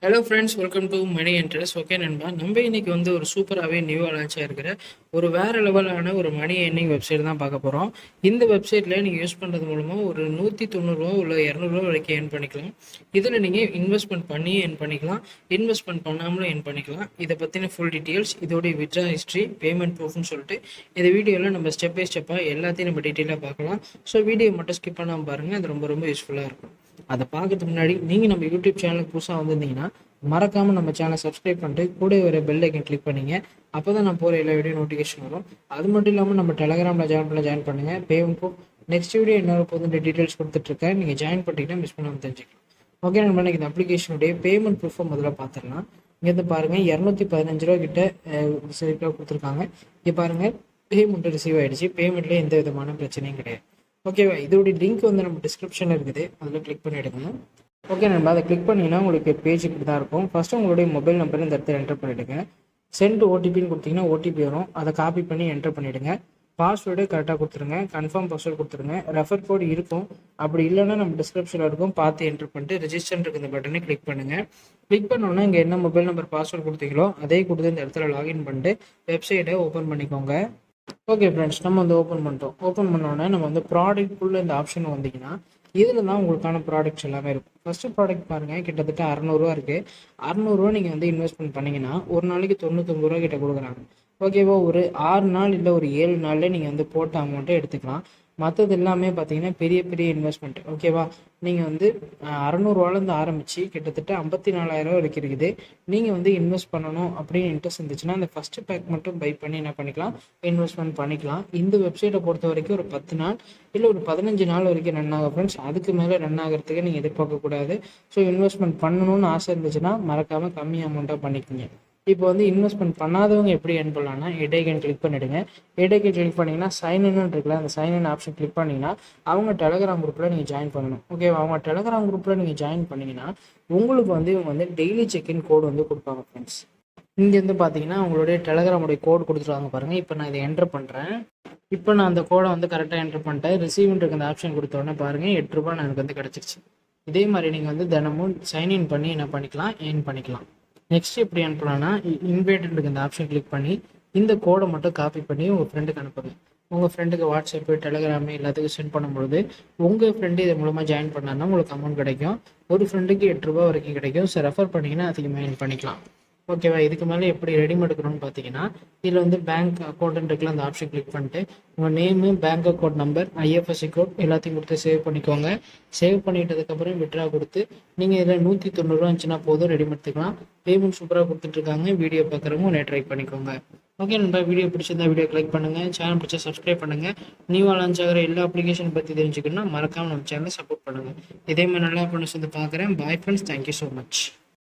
Hello friends, welcome to money interest. Okay நண்பா, நம்ம இன்னைக்கு வந்து ஒரு சூப்பராகவே நியூவாக லான்ச்சாக இருக்கிற ஒரு வேறு லெவலான ஒரு மணி ஏர்னிங் வெப்சைட் தான் பார்க்க போகிறோம். இந்த வெப்சைட்டில் நீங்கள் யூஸ் பண்ணுறது மூலமாக ஒரு 190 இல்லை 200 வரைக்கும் ஏர்ன் பண்ணிக்கலாம். இதில் நீங்கள் இன்வெஸ்ட்மெண்ட் பண்ணி ஏர்ன் பண்ணிக்கலாம், இன்வெஸ்ட்மெண்ட் பண்ணாமலும் ஏர்ன் பண்ணிக்கலாம். இதை பற்றின ஃபுல் டீட்டெயில்ஸ், இதோடைய வித்ட்ரா ஹிஸ்ட்ரி, பேமெண்ட் ப்ரூஃப்னு சொல்லிட்டு இந்த வீடியோவில் நம்ம ஸ்டெப் பை ஸ்டெப்பாக எல்லாத்தையும் நம்ம டீட்டெயிலாக பார்க்கலாம். ஸோ வீடியோ மட்டும் ஸ்கிப் பண்ணாமல் பாருங்கள், அது ரொம்ப யூஸ்ஃபுல்லாக இருக்கும். அதை பார்க்கறதுக்கு முன்னாடி நீங்கள் நம்ம யூடியூப் சேனலுக்கு புதுசாக வந்திருந்தீங்கன்னா மறக்காமல் நம்ம சேனலை சப்ஸ்கிரைப் பண்ணிட்டு கூட ஒரு பெல் ஐக்கன் கிளிக் பண்ணிங்க. அப்போ தான் நான் போகிற எல்லா வீடியோ நோட்டிஃபிகேஷன் வரும். அது மட்டும் இல்லாமல் நம்ம டெலகிராமில் ஜாயின் பண்ணுங்கள். பேமெண்ட் நெக்ஸ்ட் வீடியோ என்ன போதுன்ற டீட்டெயில்ஸ் கொடுத்துட்ருக்கேன். நீங்கள் ஜாயின் பண்ணிட்டீங்கன்னா மிஸ் பண்ணாமல் தெரிஞ்சுக்கலாம். ஓகே, நம்ம இன்னைக்கு இந்த அப்ளிகேஷனுடைய பேமெண்ட் ப்ரூஃபை முதல்ல பார்த்துடலாம். இங்கேருந்து பாருங்கள், 215 ரூபா கிட்ட ரிசீவாக கொடுத்துருக்காங்க. இங்கே பாருங்கள், பேமெண்ட்டு ரிசீவ் ஆகிடுச்சு. பேமெண்ட்டில் எந்த விதமான பிரச்சனையும் கிடையாது. ஓகேவா, இதோடைய லிங்க் வந்து நம்ம டிஸ்கிரிப்ஷனில் இருக்குது, அதில் கிளிக் பண்ணி எடுக்கணும். ஓகே நண்பா, அதை கிளிக் பண்ணிங்கன்னா உங்களுக்கு பேஜ் இப்படி தான் இருக்கும். ஃபஸ்ட்டு உங்களுடைய மொபைல் நம்பர் இந்த இடத்துல என்டர் பண்ணிவிடுங்க. சென்ட் ஓடிபின்னு கொடுத்தீங்கன்னா ஓடிபி வரும், அதை காப்பி பண்ணி என்டர் பண்ணிவிடுங்க. பாஸ்வேர்டு கரெக்டாக கொடுத்துருங்க, கன்ஃபார்ம் பாஸ்வேர்டு கொடுத்துருங்க. ரெஃபர் கோடு இருக்கும், அப்படி இல்லைன்னா நம்ம டிஸ்கிரிப்ஷனில் இருக்கும், பார்த்து என்டர் பண்ணிட்டு ரெஜிஸ்டர் இருக்கு இந்த பட்டனை கிளிக் பண்ணுங்கள். கிளிக் பண்ணோன்னா இங்கே என்ன மொபைல் நம்பர் பாஸ்வேர்டு கொடுத்தீங்களோ அதே கொடுத்து இந்த இடத்துல லாகின் பண்ணிட்டு வெப்சைட்டை ஓப்பன் பண்ணிக்கோங்க. ஓகே ஃப்ரெண்ட்ஸ், நம்ம வந்து ஓப்பன் பண்ணிட்டோம். ஓப்பன் பண்ணோன்னே நம்ம வந்து ப்ராடக்ட்குள்ளே இந்த ஆப்ஷன் வந்தீங்கன்னா இதில் தான் உங்களுக்கான ப்ராடக்ட்ஸ் எல்லாமே இருக்கும். ஃபஸ்ட்டு ப்ராடக்ட் பாருங்கள், கிட்டத்தட்ட 600 இருக்குது. 600 நீங்கள் வந்து இன்வெஸ்ட்மெண்ட் பண்ணிங்கன்னா ஒரு நாளைக்கு 99 ரூபா கிட்ட கொடுக்குறாங்க. ஓகேவா, ஒரு 6 நாள் இல்லை ஒரு 7 நாளில் நீங்கள் வந்து போட்ட அமௌண்ட்டை எடுத்துக்கலாம். மற்றது எல்லாமே பார்த்தீங்கன்னா பெரிய இன்வெஸ்ட்மெண்ட். ஓகேவா, நீங்கள் வந்து 600 ஆரம்பித்து கிட்டத்தட்ட 54,000 வரைக்கும் இருக்குது. நீங்கள் வந்து இன்வெஸ்ட் பண்ணணும் அப்படின்னு இன்ட்ரெஸ்ட் இருந்துச்சுன்னா அந்த ஃபஸ்ட்டு பேக் மட்டும் பை பண்ணி என்ன பண்ணிக்கலாம், இன்வெஸ்ட்மெண்ட் பண்ணிக்கலாம். இந்த வெப்சைட்டை பொறுத்த வரைக்கும் ஒரு 10 நாள் இல்லை ஒரு 15 நாள் வரைக்கும் ரன் ஆகும் ஃப்ரெண்ட்ஸ். அதுக்கு மேலே ரன் ஆகிறதுக்கு நீங்கள் எதிர்பார்க்கக்கூடாது. ஸோ இன்வெஸ்ட்மெண்ட் பண்ணணும்னு ஆசை இருந்துச்சுன்னா மறக்காமல் கம்மி அமௌண்ட்டாக பண்ணிக்கோங்க. இப்போ வந்து இன்வெஸ்ட்மெண்ட் பண்ணாதவங்க எப்படி ஏர்ன் பண்ணலாம்னா, எடைகன் கிளிக் பண்ணிவிடுங்க. எடைகன் கிளிக் பண்ணிங்கன்னா சைன்இன்னு இருக்குல்ல, அந்த சைன்இன் ஆப்ஷன் கிளிக் பண்ணிங்கன்னா அவங்க டெலகிராம் குரூப்பில் நீங்கள் ஜாயின் பண்ணணும். ஓகேவா, அவங்க டெலகிராம் குரூப்பில் நீங்கள் ஜாயின் பண்ணிங்கன்னா உங்களுக்கு வந்து இவங்க வந்து டெய்லி செக்இன் கோடு வந்து கொடுப்பாங்க ஃப்ரெண்ட்ஸ். இங்கேருந்து பார்த்தீங்கன்னா அவங்களுடைய டெலகிராமுடைய கோடு கொடுத்துருவாங்க பாருங்கள். இப்போ நான் இதை என்ட்ரு பண்ணுறேன். இப்போ நான் அந்த கோடை வந்து கரெக்டாக என்ட்ரு பண்ணிட்டேன். ரிசீவ்ன்றது அந்த ஆப்ஷன் கொடுத்தோடனே பாருங்கள், 8 ரூபாய் எனக்கு வந்து கிடச்சிருச்சு. இதே மாதிரி நீங்கள் வந்து தினமும் சைன்இன் பண்ணி என்ன பண்ணிக்கலாம், ஏர்ன் பண்ணிக்கலாம். நெக்ஸ்ட் எப்படி அனுப்பலாம்னா, இன்வைட்டுக்கு இந்த ஆப்ஷன் கிளிக் பண்ணி இந்த கோடை மட்டும் காப்பி பண்ணி உங்கள் ஃப்ரெண்டுக்கு அனுப்புங்க. உங்கள் ஃப்ரெண்டுக்கு வாட்ஸ்அப்பு, டெலகிராமு எல்லாத்துக்கும் சென்ட் பண்ணும்பொழுது உங்கள் ஃப்ரெண்டு இது மூலமாக ஜாயின் பண்ணாங்கன்னா உங்களுக்கு அமௌண்ட் கிடைக்கும். ஒரு ஃப்ரெண்டுக்கு 8 ரூபா வரைக்கும் கிடைக்கும். ஸோ ரெஃபர் பண்ணிங்கன்னா அதிகமாக ஏர்ன் பண்ணிக்கலாம். ஓகேவா, இதுக்கு மேலே எப்படி ரெடிம் எடுக்கணும்னு பார்த்தீங்கன்னா, இதில் வந்து பேங்க் அக்கௌண்ட்டுன்னு இருக்குல்ல, அந்த ஆப்ஷன் கிளிக் பண்ணிட்டு உங்கள் name, bank account number, IFSC code எல்லாத்தையும் கொடுத்து சேவ் பண்ணிக்கோங்க. சேவ் பண்ணிட்டதுக்கப்புறம் விட்ரா கொடுத்து நீங்கள் இதில் 190 ரூபா இருந்துச்சுன்னா போதும், ரெடிம் எடுத்துக்கலாம். பேமெண்ட் சூப்பராக கொடுத்துட்ருக்காங்க. வீடியோ பார்க்குறவங்க ஒன்றே ட்ரை பண்ணிக்கோங்க. ஓகே நண்பா, வீடியோ பிடிச்சிருந்தா வீடியோ லைக் பண்ணுங்கள், சேனல் பிடிச்சா சப்ஸ்கிரைப் பண்ணுங்கள். நியூவாக லான்ச் ஆகிற எல்லா அப்ளிகேஷன் பற்றி தெரிஞ்சுக்கணும்னா மறக்காமல் நம்ம சேனலை சப்போர்ட் பண்ணுங்கள். இதே மாதிரி நல்லா பண்ணி வந்து பார்க்குறேன். Bye friends, thank you so much.